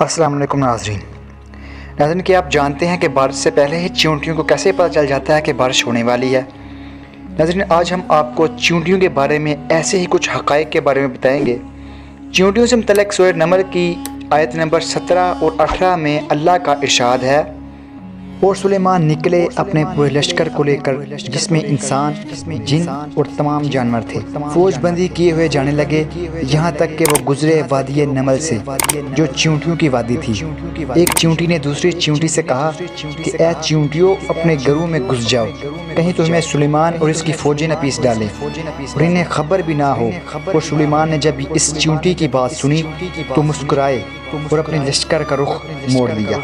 अस्सलाम वालेकुम नाज़रीन, क्या आप जानते हैं कि बारिश से पहले ही चींटियों को कैसे पता चल जाता है कि बारिश होने वाली है। नाज़रीन, आज हम आपको चींटियों के बारे में ऐसे ही कुछ हक़ाइक़ के बारे में बताएंगे। चींटियों से मुतल्लिक़ सूरह नमल की आयत नंबर 17 और 18 में अल्लाह का इरशाद है, और सुलेमान निकले अपने पूरे लश्कर को लेकर, जिसमें इंसान, जिन और तमाम जानवर थे। फौजबंदी किए हुए जाने लगे, यहाँ तक कि वो गुजरे वादी नमल से, जो चींटियों की वादी थी। एक चींटी ने दूसरी चींटी से कहा कि ऐ चींटियों, अपने घरों में घुस जाओ, कहीं तुम्हें सुलेमान और इसकी फौजें न पीस डालें और इन्हें खबर भी ना हो। और सुलेमान ने जब इस चींटी की बात सुनी तो मुस्कुराए और अपने लश्कर का रुख मोड़ लिया।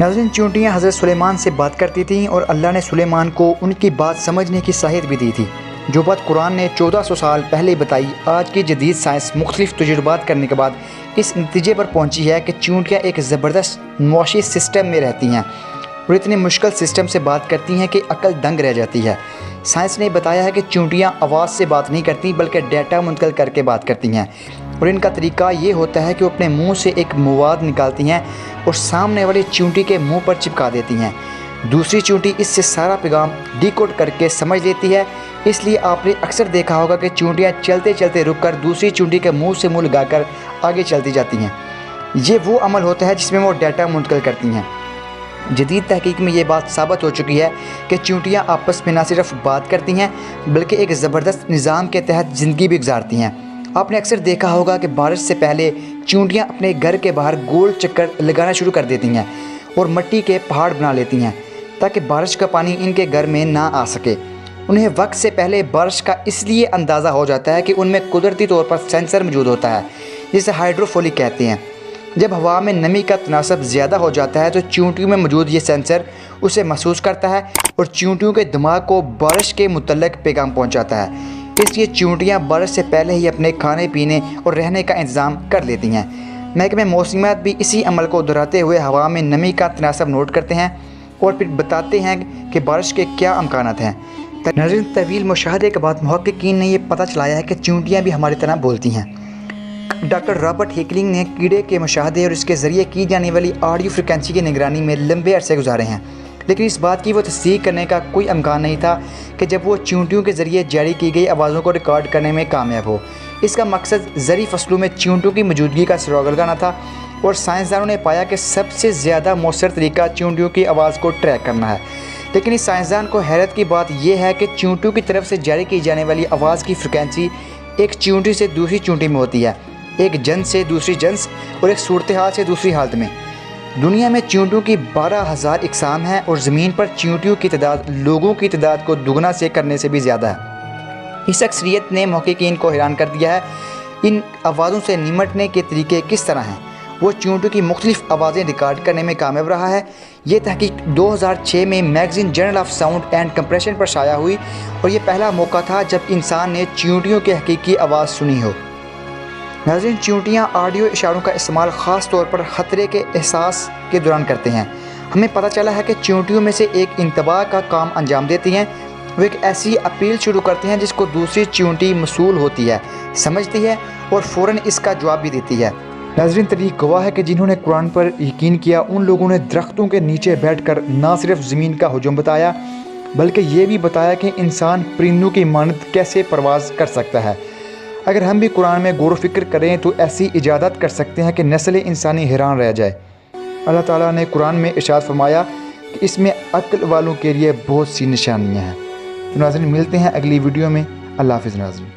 नाज़रीन, चींटियाँ हज़रत सुलेमान से बात करती थीं और अल्लाह ने सुलेमान को उनकी बात समझने की साहित भी दी थी। जो बात कुरान ने 1400 साल पहले बताई, आज की जदीद साइंस मुख्तलिफ तजुर्बात करने के बाद इस नतीजे पर पहुंची है कि चींटियाँ एक ज़बरदस्त मुआशी सिस्टम में रहती हैं और इतने मुश्किल सिस्टम से बात करती हैं कि अकल दंग रह जाती है। साइंस ने बताया है कि चींटियाँ आवाज़ से बात नहीं करती बल्कि डाटा मुंतकिल करके बात करती हैं, और इनका तरीका ये होता है कि वो अपने मुंह से एक मवाद निकालती हैं और सामने वाली चींटी के मुंह पर चिपका देती हैं। दूसरी चींटी इससे सारा पैगाम डिकोड करके समझ लेती है। इसलिए आपने अक्सर देखा होगा कि चींटियाँ चलते चलते रुककर दूसरी चींटी के मुंह से मुंह लगाकर आगे चलती जाती हैं। ये वो अमल होता है जिसमें वो डाटा मुंतकिल करती हैं। जदीद तहकीक में ये बात साबित हो चुकी है कि चींटियाँ आपस में न सिर्फ बात करती हैं बल्कि एक ज़बरदस्त निज़ाम के तहत ज़िंदगी भी गुजारती हैं। आपने अक्सर देखा होगा कि बारिश से पहले चींटियाँ अपने घर के बाहर गोल चक्कर लगाना शुरू कर देती हैं और मिट्टी के पहाड़ बना लेती हैं ताकि बारिश का पानी इनके घर में ना आ सके। उन्हें वक्त से पहले बारिश का इसलिए अंदाज़ा हो जाता है कि उनमें कुदरती तौर पर सेंसर मौजूद होता है, जिसे हाइड्रोफोलिक कहते हैं। जब हवा में नमी का तनासब ज़्यादा हो जाता है तो चींटियों में मौजूद ये सेंसर उसे महसूस करता है और चींटियों के दिमाग को बारिश के मुतल्लिक़ पैगाम पहुँचाता है। इसलिए चींटियाँ बारिश से पहले ही अपने खाने पीने और रहने का इंतज़ाम कर लेती हैं। महकमे मौसमियात भी इसी अमल को दोहराते हुए हवा में नमी का तनासब नोट करते हैं और फिर बताते हैं कि बारिश के क्या अमकानात हैं। नाज़रीन, तवील मुशाहदे के बाद मुहक्किकीन ने यह पता चलाया है कि चींटियाँ भी हमारी तरह बोलती हैं। डॉक्टर रॉबर्ट हेकलिंग ने कीड़े के मुशाहदे और इसके ज़रिए की जाने वाली ऑडियो फ्रिक्वेंसी की निगरानी में लंबे अरसे गुजारे हैं, लेकिन इस बात की वो तस्दीक करने का कोई इम्कान नहीं था कि जब वो चींटियों के ज़रिए जारी की गई आवाज़ों को रिकॉर्ड करने में कामयाब हो। इसका मकसद ज़री फसलों में चींटियों की मौजूदगी का सुराग लगाना था, और साइंसदानों ने पाया कि सबसे ज़्यादा मौसर तरीका चींटियों की आवाज़ को ट्रैक करना है। लेकिन इस साइंसदान को हैरत की बात यह है कि चींटियों की तरफ से जारी की जाने वाली आवाज़ की फ्रिक्वेंसी एक चींटी से दूसरी चींटी में होती है, एक जंस से दूसरी जंस और एक सूरत हाल से दूसरी हालत में। दुनिया में चींटियों की 12,000 इकसाम हैं और ज़मीन पर चींटियों की तादाद लोगों की तादाद को दुगना से करने से भी ज़्यादा है। इस अक्सरियत ने मुहक्किकीन को हैरान कर दिया है। इन आवाज़ों से निमटने के तरीके किस तरह हैं? वो चींटियों की मुख्तलिफ आवाज़ें रिकॉर्ड करने में कामयाब रहा है। ये तहकीक 2006 में magazine journal of sound and compression पर शाया हुई, और ये पहला मौका था जब इंसान ने चींटियों की हकीकी आवाज़ सुनी हो। नाज़रीन, चींटियाँ ऑडियो इशारों का इस्तेमाल ख़ास तौर पर ख़तरे के एहसास के दौरान करते हैं। हमें पता चला है कि चींटियों में से एक इंतबाह का काम अंजाम देती हैं। वो एक ऐसी अपील शुरू करती हैं जिसको दूसरी चींटी मसूल होती है, समझती है और फ़ौरन इसका जवाब भी देती है। नाज़रीन, तारीख़ गवाह है कि जिन्होंने कुरान पर यकीन किया उन लोगों ने दरख्तों के नीचे बैठकर ना सिर्फ ज़मीन का हुजूम बताया बल्कि ये भी बताया कि इंसान परिंदों की मानद कैसे परवाज़ कर सकता है। अगर हम भी कुरान में गौर फ़िक्र करें तो ऐसी इजादत कर सकते हैं कि नस्ल इंसानी हैरान रह जाए। अल्लाह ताला ने कुरान में इरशाद फरमाया कि इसमें अक्ल वालों के लिए बहुत सी निशानियाँ हैं। तो नाज़रीन, मिलते हैं अगली वीडियो में। अल्लाह हाफ़िज़ नाज़रीन।